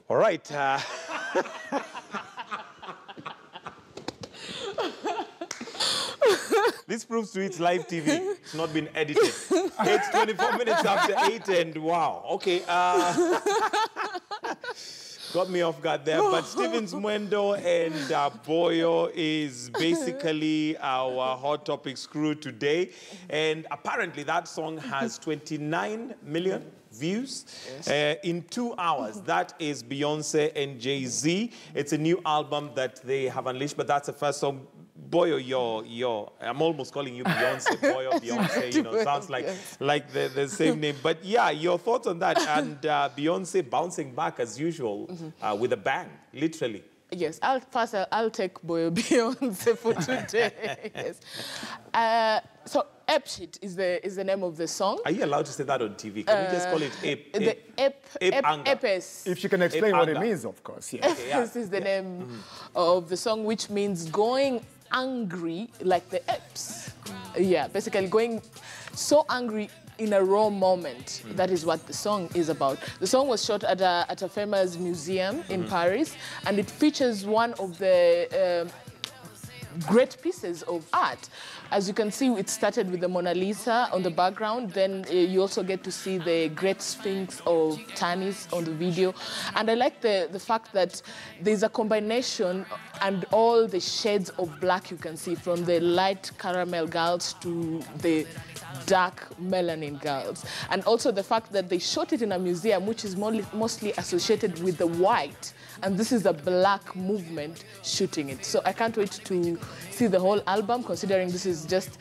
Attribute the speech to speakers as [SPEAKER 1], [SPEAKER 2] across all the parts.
[SPEAKER 1] All right. This proves to it's live TV. It's not been edited. It's 24 minutes after 8 and wow. Okay. Got me off guard there. But Stevens Mwendo and Boyo is basically our Hot Topics crew today. And apparently that song has 29 million views in 2 hours. That is Beyonce and Jay-Z. It's a new album that they have unleashed, but that's the first song. Boyo, I'm almost calling you Beyonce, Boyo, Beyonce, you know, sounds like the same name. But yeah, your thoughts on that? And Beyonce bouncing back as usual with a bang, literally.
[SPEAKER 2] Yes, I'll take Boyo Beyonce for today. Yes. So Ape is the name of the song.
[SPEAKER 1] Are you allowed to say that on TV? Can we just call it Ape Anger?
[SPEAKER 2] Apes.
[SPEAKER 3] If you can explain what it means, of course. Yeah.
[SPEAKER 2] Okay, yeah. This is the name of the song, which means going angry like the apes. Yeah, basically going so angry in a raw moment. That is what the song is about. The song was shot at a famous museum in Paris, and it features one of the great pieces of art. As you can see, it started with the Mona Lisa on the background. Then you also get to see the Great Sphinx of Tanis on the video. And I like the fact that there's a combination and all the shades of black you can see, from the light caramel girls to the dark melanin girls. And also the fact that they shot it in a museum, which is mostly associated with the white. And this is a black movement shooting it. So I can't wait to see the whole album, considering this is just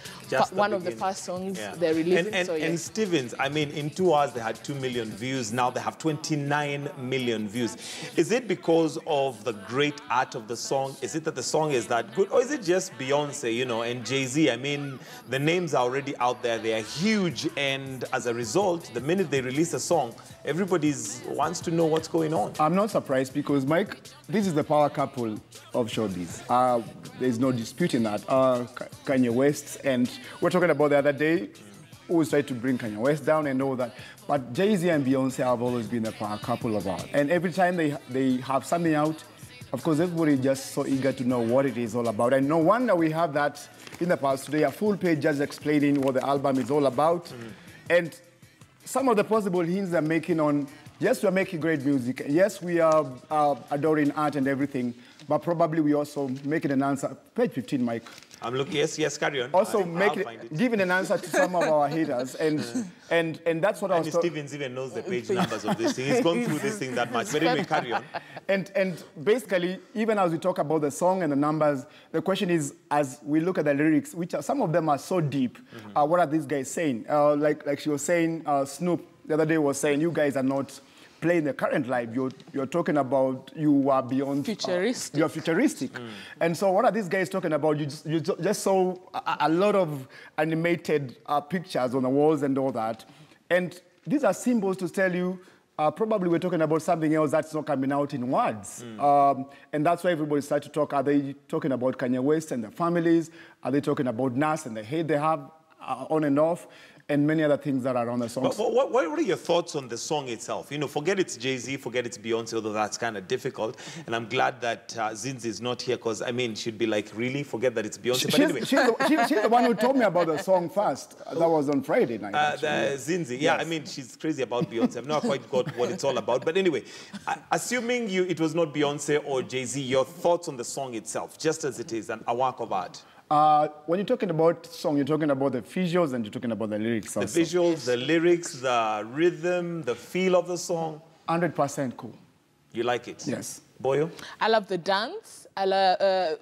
[SPEAKER 2] one of the first songs they're releasing.
[SPEAKER 1] And Stevens, I mean, in 2 hours they had 2 million views. Now they have 29 million views. Is it because of the great art of the song? Is it that the song is that good? Or is it just Beyonce, you know, and Jay-Z? I mean, the names are already out there. They are huge. And as a result, the minute they release a song, everybody wants to know what's going on.
[SPEAKER 3] I'm not surprised because, Mike, this is the power couple of showbiz. There's no disputing that. Kanye West, and we're talking about the other day, always try to bring Kanye West down and all that. But Jay-Z and Beyonce have always been the power couple of art. And every time they have something out, of course, everybody is just so eager to know what it is all about. And no wonder we have that in the past today, a full page just explaining what the album is all about. And some of the possible hints they're making on, yes, we're making great music. Yes, we are adoring art and everything, but probably we also making an answer. Page 15, Mike.
[SPEAKER 1] I'm looking, yes, carry on.
[SPEAKER 3] Also giving an answer to some of our haters. And that's what I was talking.
[SPEAKER 1] Stevens even knows the page numbers of this thing. He's gone through this thing that much. But anyway, carry on.
[SPEAKER 3] And basically, even as we talk about the song and the numbers, the question is, as we look at the lyrics, which some of them are so deep, what are these guys saying? Like she was saying, Snoop the other day was saying, you guys are not playing the current life. You're talking about you are beyond
[SPEAKER 2] futuristic.
[SPEAKER 3] You're futuristic. And so what are these guys talking about? You just saw a lot of animated pictures on the walls and all that. And these are symbols to tell you probably we're talking about something else that's not coming out in words. And that's why everybody started to talk. Are they talking about Kanye West and their families? Are they talking about Nas and the hate they have on and off? And many other things that are on the song.
[SPEAKER 1] But what are your thoughts on the song itself? You know, forget it's Jay-Z, forget it's Beyonce, although that's kind of difficult. And I'm glad that Zinzi is not here, because, I mean, she'd be like, really? Forget that it's Beyonce? But anyway.
[SPEAKER 3] She's the one who told me about the song first. That was on Friday night.
[SPEAKER 1] Zinzi, yeah, yes. I mean, she's crazy about Beyonce. I've not quite got what it's all about. But anyway, assuming it was not Beyonce or Jay-Z, your thoughts on the song itself, just as it is, a work of art?
[SPEAKER 3] When you're talking about song, you're talking about the visuals and you're talking about the lyrics also.
[SPEAKER 1] The visuals, the lyrics, the rhythm, the feel of the song.
[SPEAKER 3] 100% cool.
[SPEAKER 1] You like it?
[SPEAKER 3] Yes.
[SPEAKER 1] Boyo?
[SPEAKER 2] I love the dance. I love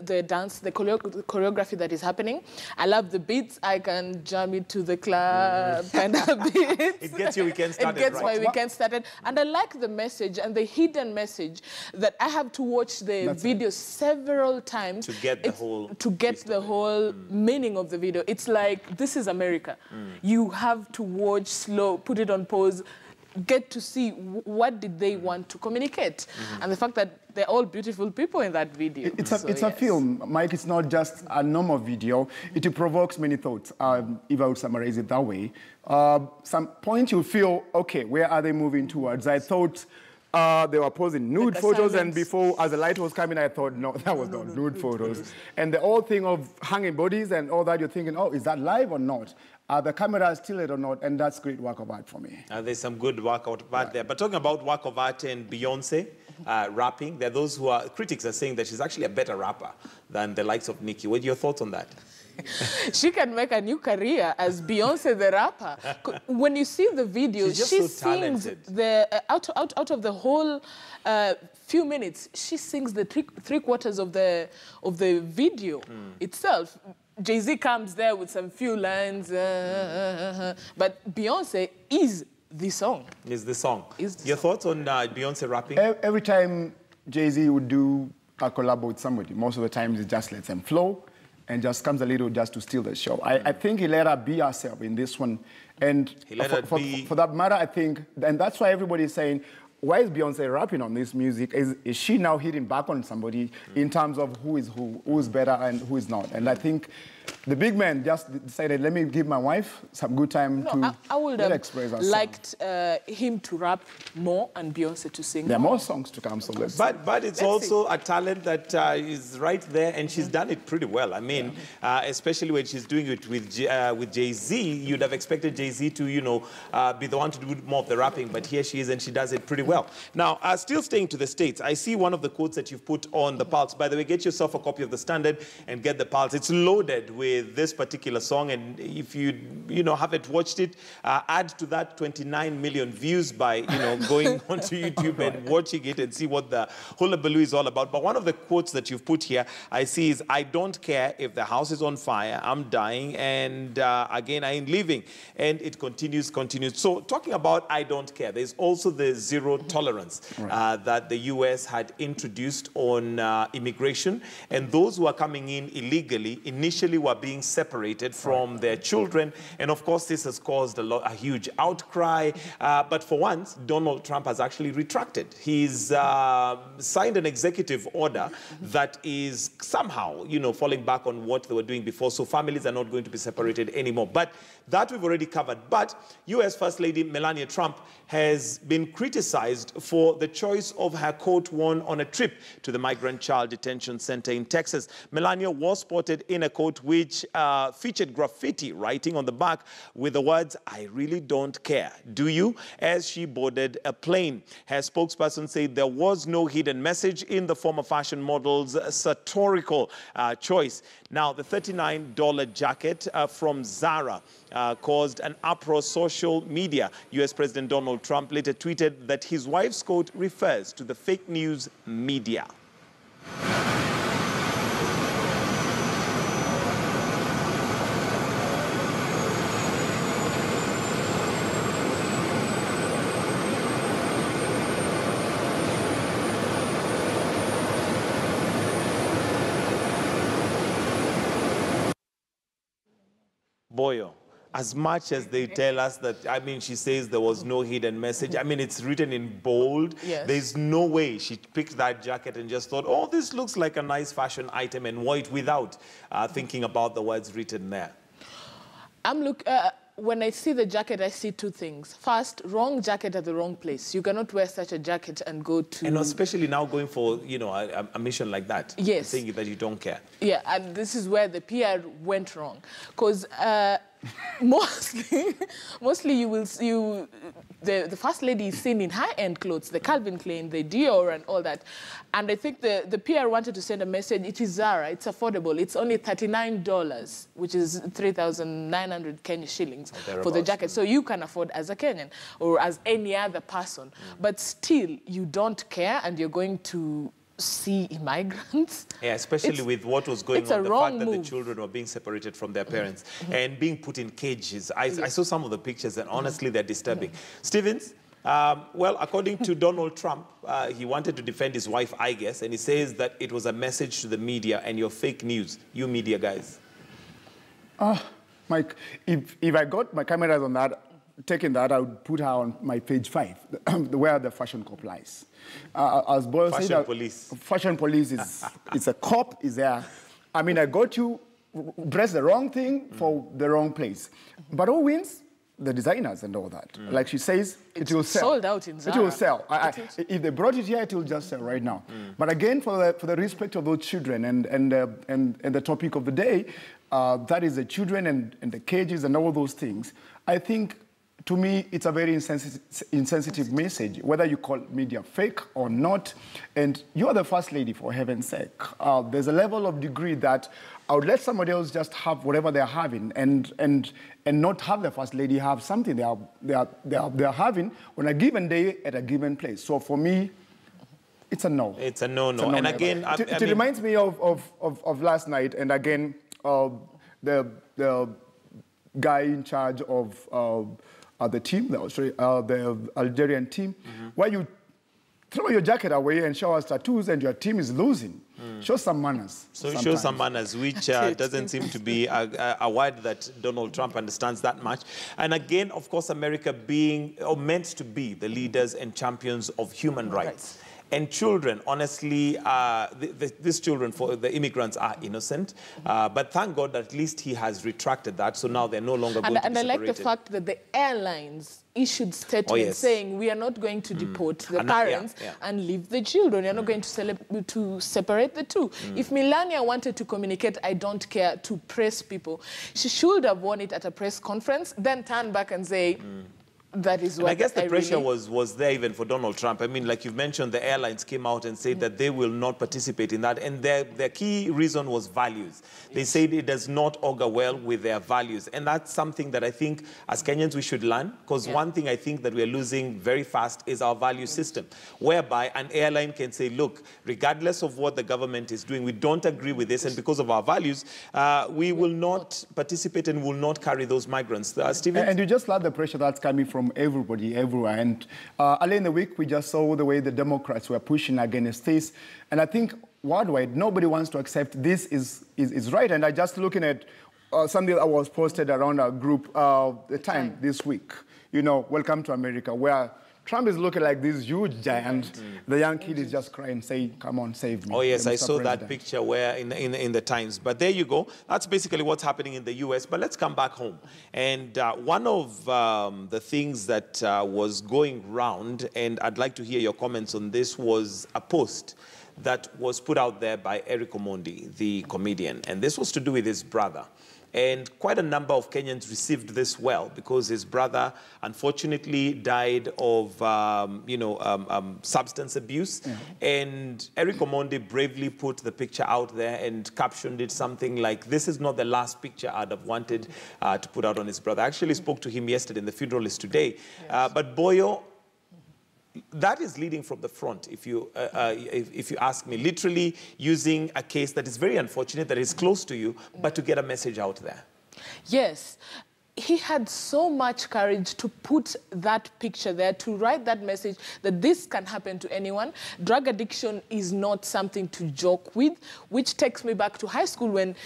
[SPEAKER 2] the choreography that is happening. I love the beats. I can jam it to the club kind of beats.
[SPEAKER 1] It gets your weekend started,
[SPEAKER 2] It gets my weekend started. And I like the message and the hidden message that I have to watch the video several times.
[SPEAKER 1] To get the whole...
[SPEAKER 2] To get the whole meaning of the video. It's like, this is America. You have to watch slow, put it on pause, get to see what did they want to communicate. And the fact that they're all beautiful people in that video.
[SPEAKER 3] It's a film, Mike. It's not just a normal video. It provokes many thoughts, if I would summarize it that way. Some point you feel, okay, where are they moving towards? I thought They were posing nude
[SPEAKER 2] Like
[SPEAKER 3] photos, and
[SPEAKER 2] assignments.
[SPEAKER 3] before, as the light was coming, I thought, no, that was not nude photos. And the whole thing of hanging bodies and all that, you're thinking, oh, is that live or not? Are the cameras still it or not? And that's great work of art for me.
[SPEAKER 1] There's some good work of art there. But talking about work of art and Beyonce rapping, there are those who are, critics are saying that she's actually a better rapper than the likes of Nicki. What are your thoughts on that?
[SPEAKER 2] She can make a new career as Beyonce the rapper. When you see the video,
[SPEAKER 1] She's just
[SPEAKER 2] she
[SPEAKER 1] so
[SPEAKER 2] sings
[SPEAKER 1] talented.
[SPEAKER 2] out of the whole few minutes, she sings the three quarters of the video itself. Jay-Z comes there with some few lines, but Beyonce is the song.
[SPEAKER 1] Is the song.
[SPEAKER 2] Is the
[SPEAKER 1] Your
[SPEAKER 2] song.
[SPEAKER 1] thoughts on Beyonce rapping?
[SPEAKER 3] Every time Jay-Z would do a collab with somebody, most of the times he just lets them flow and just comes a little just to steal the show. I think he let her be herself in this one. And
[SPEAKER 1] He let her be...
[SPEAKER 3] for that matter, I think, and that's why everybody is saying, why is Beyonce rapping on this music? Is she now hitting back on somebody in terms of who's better and who is not? And I think the big man just decided, let me give my wife some good time
[SPEAKER 2] I would
[SPEAKER 3] to
[SPEAKER 2] have
[SPEAKER 3] express herself.
[SPEAKER 2] liked him to rap more and Beyonce to sing
[SPEAKER 3] There are
[SPEAKER 2] more.
[SPEAKER 3] more songs to come, so let's
[SPEAKER 1] But it's
[SPEAKER 2] Let's
[SPEAKER 1] also a talent that is right there, and she's done it pretty well. I mean, especially when she's doing it with Jay-Z, you'd have expected Jay-Z to, you know, be the one to do more of the rapping, but here she is, and she does it pretty well. Now, still staying to the States, I see one of the quotes that you've put on the Pulse. By the way, get yourself a copy of the Standard and get the Pulse. It's loaded with this particular song, and if you haven't watched it, add to that 29 million views by going onto YouTube and watching it and see what the hullabaloo is all about. But one of the quotes that you've put here I see is, I don't care if the house is on fire, I'm dying, and again I ain't leaving. And it continues. So talking about I don't care, there's also the zero tolerance that the US had introduced on immigration, and those who are coming in illegally initially were being separated from their children, and of course this has caused a huge outcry, but for once Donald Trump has actually retracted. He's signed an executive order that is somehow falling back on what they were doing before, so families are not going to be separated anymore. But that we've already covered. But US First Lady Melania Trump has been criticized for the choice of her coat worn on a trip to the migrant child detention center in Texas. Melania was spotted in a coat which featured graffiti writing on the back with the words, "I really don't care, do you?" as she boarded a plane. Her spokesperson said there was no hidden message in the former fashion model's satirical choice. Now, the $39 jacket from Zara caused an uproar social media. US President Donald Trump later tweeted that his wife's coat refers to the fake news media. Boyo, as much as they tell us that, I mean, she says there was no hidden message. I mean, it's written in bold.
[SPEAKER 2] Yes.
[SPEAKER 1] There's no way she picked that jacket and just thought, oh, this looks like a nice fashion item, and wore it without thinking about the words written there.
[SPEAKER 2] When I see the jacket, I see two things. First, wrong jacket at the wrong place. You cannot wear such a jacket and go to...
[SPEAKER 1] And especially now going for, a mission like that.
[SPEAKER 2] Yes.
[SPEAKER 1] Saying that you don't care.
[SPEAKER 2] Yeah, and this is where the PR went wrong. Because mostly you will see the First Lady is seen in high-end clothes, the Calvin Klein, the Dior and all that. And I think the PR wanted to send a message, it is Zara, it's affordable. It's only $39, which is 3,900 Kenya shillings for the jacket. So you can afford as a Kenyan or as any other person. But still, you don't care and you're going to see immigrants.
[SPEAKER 1] Yeah, especially with what was going on, the fact that the children were being separated from their parents and being put in cages. I saw some of the pictures and honestly they're disturbing. Stevens, well, according to Donald Trump, he wanted to defend his wife, I guess, and he says that it was a message to the media and your fake news, you media guys.
[SPEAKER 3] Mike, if I got my cameras on that, taking that, I would put her on my page 5, where the fashion cop lies. As Boyle said,
[SPEAKER 1] Fashion police.
[SPEAKER 3] Fashion police is a cop, is there. I mean, I got you dress the wrong thing for the wrong place. But who wins? the designers and all that. Like she says, it will sell.
[SPEAKER 2] Sold out in Zara.
[SPEAKER 3] It will sell. If they brought it here, it will just sell right now. But again, for the respect of those children and the topic of the day, that is the children and the cages and all those things. I think, to me, it's a very insensitive message, whether you call media fake or not. And you are the First Lady, for heaven's sake. There's a level of degree that I would let somebody else just have whatever they're having and not have the First Lady have something they're having on a given day at a given place. So for me, it's a no.
[SPEAKER 1] It's a no-no. And again,
[SPEAKER 3] it reminds me of last night, and again, the guy in charge of the team, the Algerian team, where you throw your jacket away and show us tattoos and your team is losing. Show some manners. So
[SPEAKER 1] sometimes. Show some manners, which doesn't seem to be a word that Donald Trump understands that much. And again, of course, America being, or meant to be, the leaders and champions of human rights. And children, honestly, these children, for the immigrants, are innocent. But thank God that at least he has retracted that, so now they're no longer going to be separated.
[SPEAKER 2] And I like the fact that the airlines issued statements saying we are not going to deport the parents and leave the children. You're not going to separate the two. If Melania wanted to communicate, I don't care, to press people, she should have won it at a press conference, then turn back and say, that is what
[SPEAKER 1] I guess the pressure was there even for Donald Trump. I mean, like you've mentioned, the airlines came out and said that they will not participate in that. And their key reason was values. They said it does not augur well with their values. And that's something that I think as Kenyans we should learn. Because one thing I think that we're losing very fast is our value system, whereby an airline can say, look, regardless of what the government is doing, we don't agree with this. And because of our values, we will not participate and will not carry those migrants. Stephen?
[SPEAKER 3] And you just love the pressure that's coming from everybody, everywhere. And early in the week, we just saw the way the Democrats were pushing against this. And I think worldwide, nobody wants to accept this is right. And I just looking at something that was posted around our group, The Time this week. You know, Welcome to America, where Trump is looking like this huge giant. The young kid is just crying, saying, come on, save me.
[SPEAKER 1] Oh, yes, I saw that picture where in the Times. But there you go. That's basically what's happening in the U.S. But let's come back home. And one of the things that was going round, and I'd like to hear your comments on this, was a post that was put out there by Eric Omondi, the comedian. And this was to do with his brother. And quite a number of Kenyans received this well because his brother, unfortunately, died of, substance abuse. And Eric Omondi bravely put the picture out there and captioned it something like, this is not the last picture I'd have wanted to put out on his brother. I actually spoke to him yesterday, and the funeral is today. But Boyo, that is leading from the front, if you ask me, literally using a case that is very unfortunate, that is close to you, but to get a message out there.
[SPEAKER 2] Yes. He had so much courage to put that picture there, to write that message that this can happen to anyone. Drug addiction is not something to joke with, which takes me back to high school when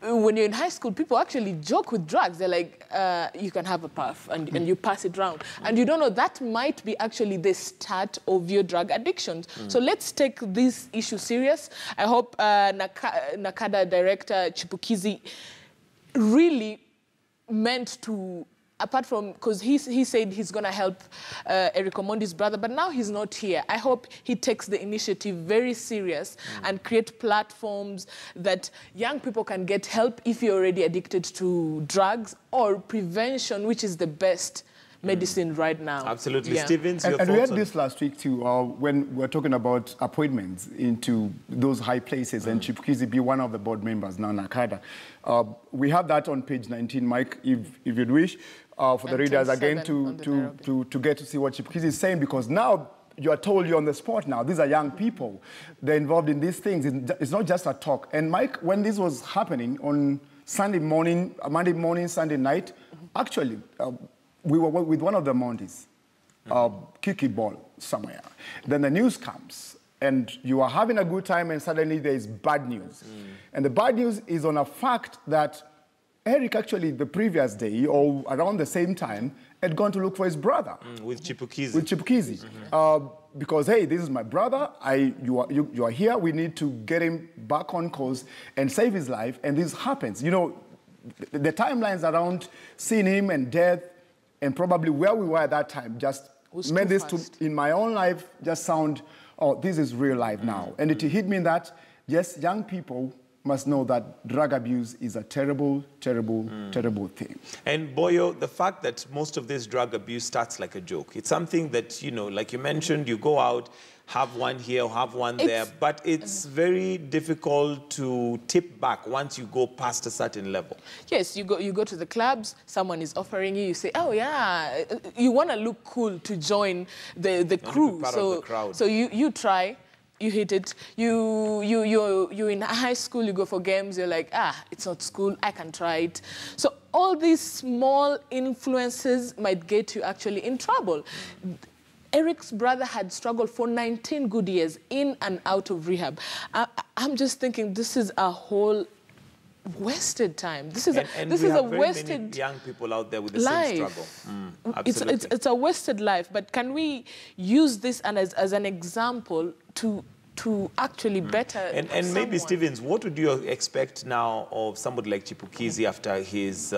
[SPEAKER 2] you're in high school, people actually joke with drugs. They're like, you can have a puff, and you pass it around. And you don't know, that might be actually the start of your drug addictions. So let's take this issue serious. I hope Nakada director Chipukizi really meant to, apart from, because he said he's going to help Eric Omondi's brother, but now he's not here. I hope he takes the initiative very serious and create platforms that young people can get help if you're already addicted to drugs, or prevention, which is the best medicine right now.
[SPEAKER 1] Absolutely. Stevens, your
[SPEAKER 3] and we had this last week too, when we were talking about appointments into those high places, and Chipukizi be one of the board members now, Nakada. We have that on page 19, Mike, if you'd wish, for the readers again to get to see what Chipukizi is saying, because now you are told you're on the spot now. These are young people. They're involved in these things. It's not just a talk. And Mike, when this was happening on Sunday morning, Monday morning, Sunday night, actually, we were with one of the Mondis, Kiki ball somewhere. Then the news comes, and you are having a good time, and suddenly there is bad news. And the bad news is on a fact that Eric actually the previous day, or around the same time, had gone to look for his brother.
[SPEAKER 1] With Chipukizi.
[SPEAKER 3] With Chipukizi. Because, hey, this is my brother, you are here, we need to get him back on course and save his life, and this happens. You know, the timelines around seeing him and death, and probably where we were at that time just made this to, in my own life, just sound, oh, this is real life now. And it hit me that, yes, young people must know that drug abuse is a terrible, terrible, terrible thing.
[SPEAKER 1] And Boyo, the fact that most of this drug abuse starts like a joke, it's something that, you know, like you mentioned, you go out, have one here or have one there, but it's very difficult to tip back once you go past a certain level.
[SPEAKER 2] Yes, you go to the clubs, someone is offering you, you say, oh yeah, you want to look cool to join the crew.
[SPEAKER 1] Part of the crowd.
[SPEAKER 2] So you try, you hit it. You're in high school, you go for games, you're like, it's not school, I can try it. So all these small influences might get you actually in trouble. Eric's brother had struggled for 19 good years in and out of rehab. I'm just thinking this is a whole wasted time. This is a wasted
[SPEAKER 1] many young people out there with the
[SPEAKER 2] life.
[SPEAKER 1] same struggle. Absolutely.
[SPEAKER 2] It's a wasted life. But can we use this as an example to actually better
[SPEAKER 1] and maybe, Stevens, what would you expect now of somebody like Chipukizi after his,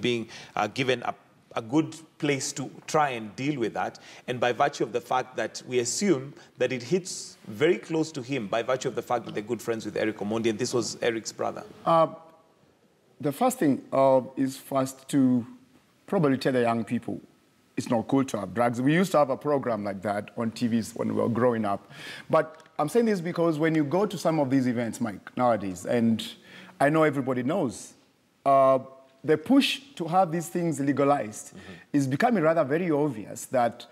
[SPEAKER 1] being given a good place to try and deal with that, and by virtue of the fact that we assume that it hits very close to him by virtue of the fact that they're good friends with Eric Omondi, and this was Eric's brother?
[SPEAKER 3] The first thing is first to probably tell the young people it's not cool to have drugs. We used to have a program like that on TVs when we were growing up. But I'm saying this because when you go to some of these events, Mike, nowadays, and I know everybody knows, the push to have these things legalized is becoming rather very obvious that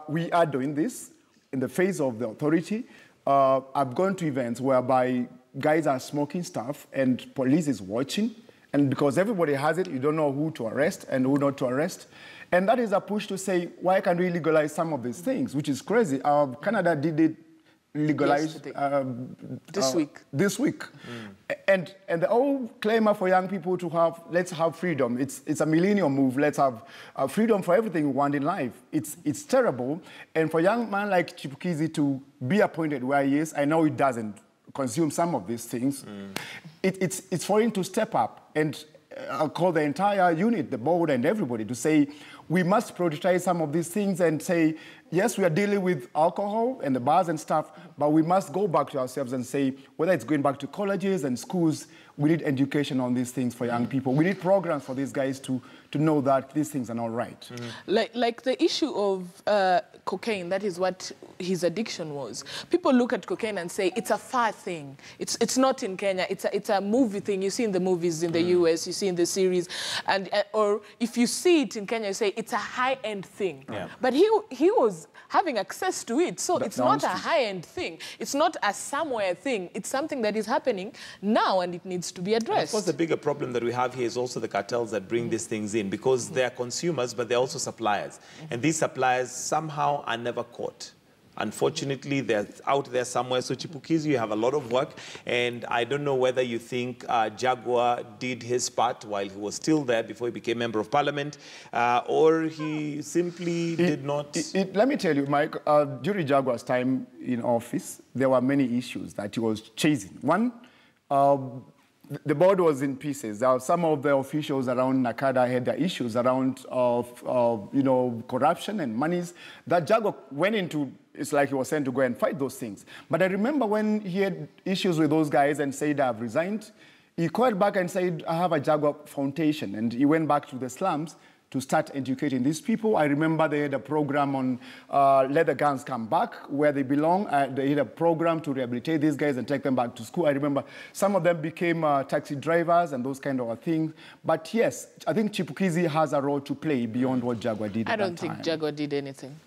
[SPEAKER 3] we are doing this in the face of the authority. I've gone to events whereby guys are smoking stuff and police is watching. And because everybody has it, you don't know who to arrest and who not to arrest. And that is a push to say, why can't we legalize some of these things, which is crazy. Canada did it legalized this week. And the whole claim for young people to have, let's have freedom. It's a millennium move. Let's have freedom for everything we want in life. It's terrible. And for a young man like Chipukizi to be appointed where he is, I know he doesn't consume some of these things. It's for him to step up and I'll call the entire unit, the board and everybody to say, we must prioritize some of these things and say, yes, we are dealing with alcohol and the bars and stuff, but we must go back to ourselves and say, whether it's going back to colleges and schools, we need education on these things for young people. We need programs for these guys to know that these things are not right.
[SPEAKER 2] Like the issue of cocaine, that is what his addiction was. People look at cocaine and say, it's a far thing. It's not in Kenya. It's a movie thing. You see in the movies in the US, you see in the series. And or if you see it in Kenya, you say, it's a high-end thing. Yeah. But he was having access to it. So it's not a high-end thing. It's not a somewhere thing. It's something that is happening now and it needs to be addressed. And of
[SPEAKER 1] course, the bigger problem that we have here is also the cartels that bring these things in, because they're consumers, but they're also suppliers. And these suppliers somehow are never caught. Unfortunately, they're out there somewhere. So Chipukizi, you have a lot of work. And I don't know whether you think Jaguar did his part while he was still there before he became Member of Parliament, or he simply did not.
[SPEAKER 3] Let me tell you, Mike, during Jaguar's time in office, there were many issues that he was chasing. One, the board was in pieces. Some of the officials around Nakada had their issues around corruption and monies that Jaguar went into. It's like he was sent to go and fight those things. But I remember when he had issues with those guys and said, I've resigned, he called back and said, I have a Jaguar Foundation. And he went back to the slums to start educating these people. I remember they had a program on let the guns come back where they belong. They had a program to rehabilitate these guys and take them back to school. I remember some of them became taxi drivers and those kind of things. But yes, I think Chipukizi has a role to play beyond what Jaguar did at that time.
[SPEAKER 2] I don't think Jaguar did anything.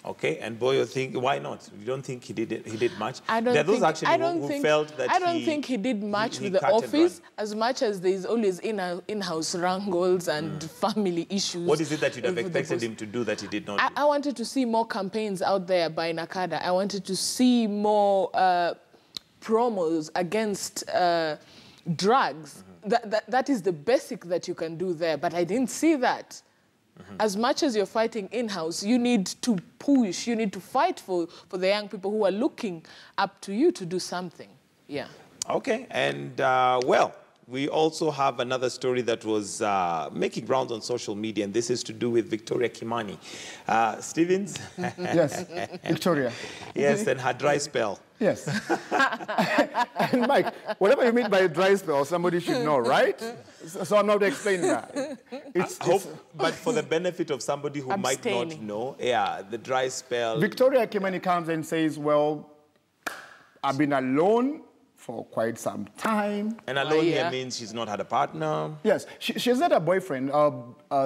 [SPEAKER 1] Okay, and Boyo, why not? You don't think he did much?
[SPEAKER 2] I don't think he did much with the office as much as there's always in-house wrangles and family issues.
[SPEAKER 1] What is it that you'd have expected him to do that he did not do?
[SPEAKER 2] I wanted to see more campaigns out there by Nakada. I wanted to see more promos against drugs. That is the basic that you can do there, but I didn't see that. As much as you're fighting in-house, you need to push, you need to fight for the young people who are looking up to you to do something. Yeah.
[SPEAKER 1] Okay, and well, we also have another story that was making rounds on social media, and this is to do with Victoria Kimani. Stevens?
[SPEAKER 3] Yes, Victoria.
[SPEAKER 1] Yes, and her dry spell.
[SPEAKER 3] Yes. And Mike, whatever you mean by a dry spell, somebody should know, right? So I'm not explaining that.
[SPEAKER 1] But for the benefit of somebody who might not know, yeah, the dry spell.
[SPEAKER 3] Victoria Kimani comes and says, well, I've been alone for quite some time.
[SPEAKER 1] And alone here means she's not had a partner.
[SPEAKER 3] Yes, she's had a boyfriend.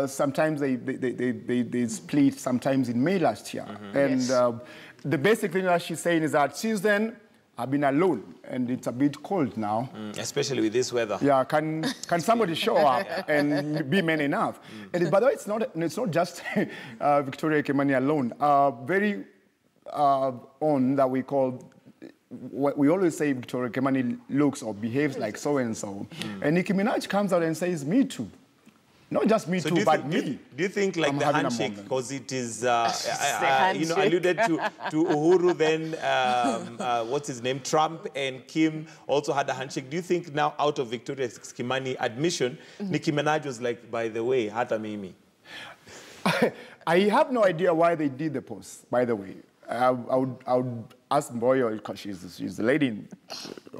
[SPEAKER 3] Sometimes they split, sometimes in May last year. And the basic thing that she's saying is that since then, I've been alone, and it's a bit cold now.
[SPEAKER 1] Especially with this weather.
[SPEAKER 3] Yeah, can somebody show up and be man enough? And by the way, it's not just Victoria Kimani alone. Very on that we call, we always say Victoria Kimani looks or behaves like so-and-so. And Nicki Minaj comes out and says, me too. Not just me too, but me.
[SPEAKER 1] Do you think like the handshake, because it is, alluded to Uhuru, then, what's his name, Trump and Kim also had a handshake. Do you think now out of Victoria Kimani admission, Nicki Minaj was like, by the way, hata mimi?
[SPEAKER 3] I have no idea why they did the post, by the way. I would ask Boyo, because she's the lady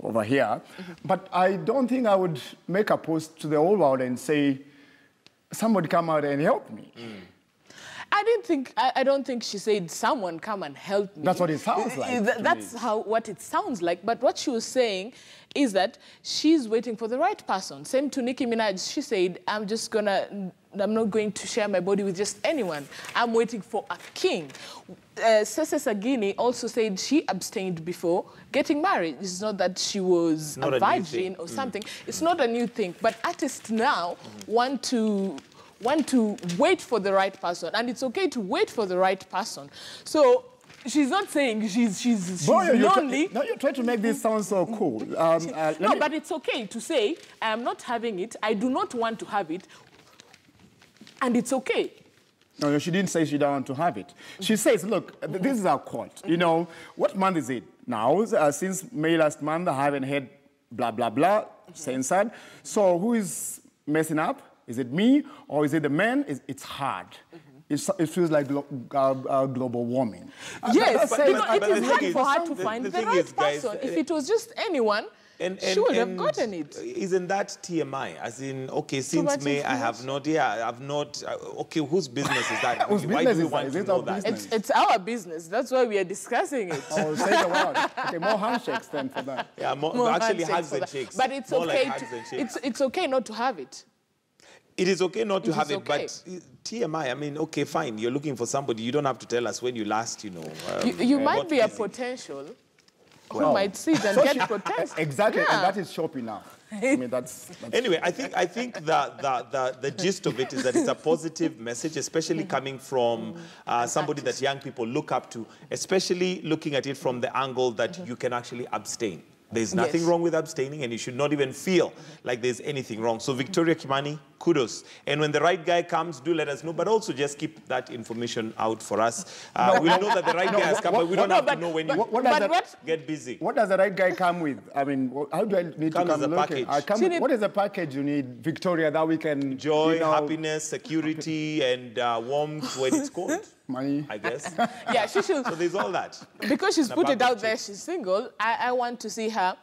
[SPEAKER 3] over here, but I don't think I would make a post to the whole world and say, somebody come out and help me.
[SPEAKER 2] I don't think she said, someone come and help me.
[SPEAKER 3] That's what it sounds like.
[SPEAKER 2] That's what it sounds like. But what she was saying is that she's waiting for the right person. Same to Nicki Minaj. She said, I'm not going to share my body with just anyone. I'm waiting for a king. Sese Sagini also said she abstained before getting married. It's not that she was a virgin or something. It's not a new thing. But artists now want to wait for the right person. And it's okay to wait for the right person. So she's not saying she's lonely.
[SPEAKER 3] You're trying to make this sound so cool.
[SPEAKER 2] No, but it's okay to say, I am not having it. I do not want to have it. And it's okay.
[SPEAKER 3] No, she didn't say she don't want to have it. She says, look, this is our quote. You know, what month is it now? Since May last month, I haven't had blah, blah, blah, censored. So who is messing up? Is it me or is it the man? It's hard. It feels like global warming.
[SPEAKER 2] Yes, but it is hard for her to find the right person. If it was just anyone, she would have gotten it.
[SPEAKER 1] Isn't that TMI? As in, okay, since May, I have not, okay, whose business is that?
[SPEAKER 3] Why do we want to know that?
[SPEAKER 2] It's our business. That's why we are discussing it.
[SPEAKER 3] Oh, say the word. Okay, more handshakes then for that.
[SPEAKER 1] Yeah, more actually hugs and shakes.
[SPEAKER 2] But it's okay. It's okay not to have it.
[SPEAKER 1] It is okay not to have it, but TMI, I mean, okay, fine. You're looking for somebody. You don't have to tell us when you last,
[SPEAKER 2] you might be a potential who might see it and get protected.
[SPEAKER 3] Exactly, and that is shopping now. I mean, that's
[SPEAKER 1] anyway, I think the gist of it is that it's a positive message, especially coming from somebody that young people look up to, especially looking at it from the angle that you can actually abstain. There's nothing wrong with abstaining, and you should not even feel like there's anything wrong. So Victoria Kimani, kudos. And when the right guy comes, do let us know, but also just keep that information out for us. We'll know that the right guy has come, but we don't have to know when you get busy.
[SPEAKER 3] What does the right guy come with? I mean, how do I need to come
[SPEAKER 1] as a package.
[SPEAKER 3] What is the package you need, Victoria, that we can...
[SPEAKER 1] Joy, happiness, security, and warmth when it's cold.
[SPEAKER 3] Money.
[SPEAKER 1] I guess.
[SPEAKER 2] Yeah, she should.
[SPEAKER 1] So there's all that.
[SPEAKER 2] Because she's put it out there, she's single, I want to see her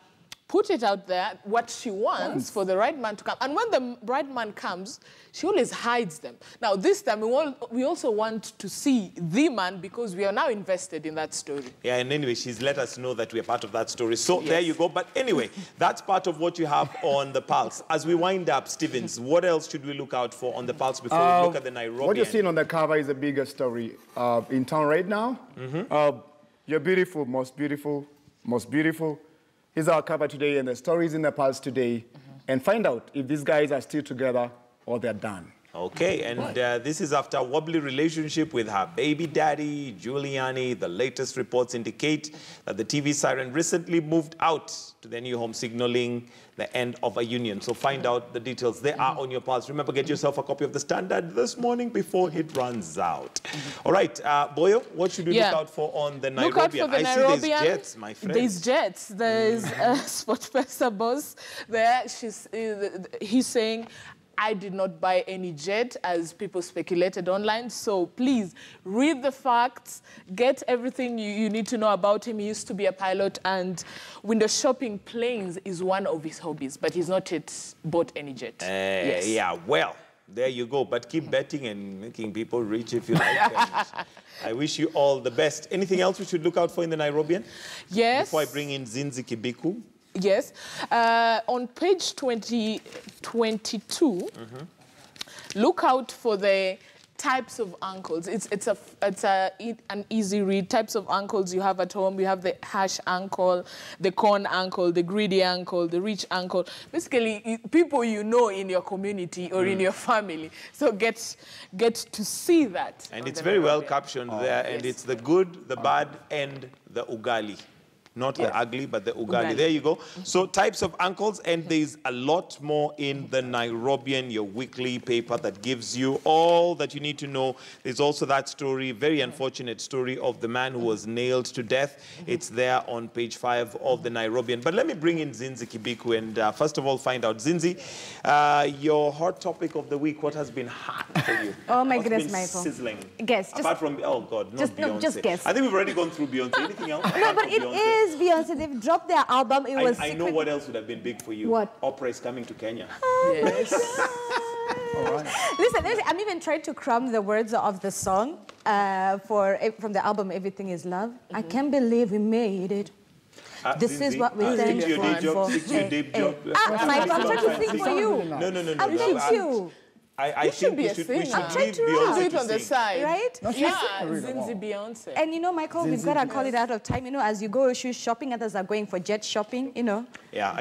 [SPEAKER 2] put it out there, what she wants for the right man to come. And when the right man comes, she always hides them. Now, this time, we also want to see the man because we are now invested in that story.
[SPEAKER 1] Yeah, and anyway, she's let us know that we're part of that story. So there you go. But anyway, that's part of what you have on the Pulse. As we wind up, Stevens, what else should we look out for on the Pulse before we look at the Nairobi?
[SPEAKER 3] What you're seeing on the cover is a bigger story in town right now. You're beautiful, most beautiful, most beautiful. Here's our cover today, and the stories in the Pulse today. And find out if these guys are still together or they're done.
[SPEAKER 1] Okay, and this is after a wobbly relationship with her baby daddy, Giuliani. The latest reports indicate that the TV siren recently moved out to their new home, signaling the end of a union. So find out the details. They are on your pulse. Remember, get yourself a copy of the Standard this morning before it runs out. All right, Boyo, what should we look out for on the Nairobian?
[SPEAKER 2] Look out for the Nairobian.
[SPEAKER 1] I see there's jets, my friend.
[SPEAKER 2] There's jets. There's a Sportpesa boss there. He's saying, I did not buy any jet, as people speculated online. So please read the facts, get everything you need to know about him. He used to be a pilot, and window shopping planes is one of his hobbies, but he's not yet bought any jet. Yes.
[SPEAKER 1] Yeah, well, there you go. But keep betting and making people rich if you like. I wish you all the best. Anything else we should look out for in the Nairobian?
[SPEAKER 2] Yes.
[SPEAKER 1] Before I bring in Zinzi Kibiku.
[SPEAKER 2] Yes. On page 22, look out for the types of uncles. It's an easy read. Types of uncles you have at home. You have the hash uncle, the corn uncle, the greedy uncle, the rich uncle. Basically, people you know in your community or in your family. So get to see that.
[SPEAKER 1] And it's very well captioned there. And it's the good, the bad, and the ugali. Not the ugly, but the ugali. There you go. So types of uncles, and there's a lot more in the Nairobian, your weekly paper that gives you all that you need to know. There's also that story, very unfortunate story of the man who was nailed to death. It's there on page 5 of the Nairobian. But let me bring in Zinzi Kibiku and first of all find out, Zinzi, your hot topic of the week, what has been hot for you?
[SPEAKER 4] Oh my
[SPEAKER 1] What's
[SPEAKER 4] goodness,
[SPEAKER 1] been
[SPEAKER 4] Michael.
[SPEAKER 1] Sizzling.
[SPEAKER 4] Guess.
[SPEAKER 1] Apart from, oh God, not Beyonce.
[SPEAKER 4] No, just guess.
[SPEAKER 1] I think we've already gone through Beyonce. Anything else?
[SPEAKER 4] No, but it is Beyonce. They've dropped their album. It was.
[SPEAKER 1] I know what else would have been big for you.
[SPEAKER 4] What?
[SPEAKER 1] Opera is coming to Kenya.
[SPEAKER 2] Yes.
[SPEAKER 4] Listen, I'm even trying to cram the words of the song from the album Everything Is Love. I can't believe we made it. This is what we thank for. Michael, I'm trying to sing for you.
[SPEAKER 1] No.
[SPEAKER 4] I'm thank you.
[SPEAKER 1] I think we should leave Beyonce
[SPEAKER 2] Do it on the side.
[SPEAKER 4] Right?
[SPEAKER 2] No, Zinzi Beyonce.
[SPEAKER 4] And you know, Michael, we've got to call it out of time. You know, as you go shoe shopping, others are going for jet shopping, you know.
[SPEAKER 1] Yeah.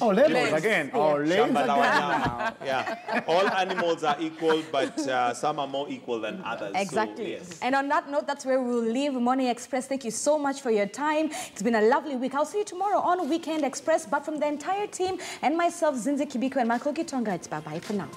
[SPEAKER 3] Labels again.
[SPEAKER 1] Yeah. All animals are equal, but some are more equal than others.
[SPEAKER 4] Exactly.
[SPEAKER 1] So, yes.
[SPEAKER 4] And on that note, that's where we'll leave Morning Express. Thank you so much for your time. It's been a lovely week. I'll see you tomorrow on Weekend Express. But from the entire team and myself, Zinzi Kibiku and Michael Gitonga, it's bye-bye for now.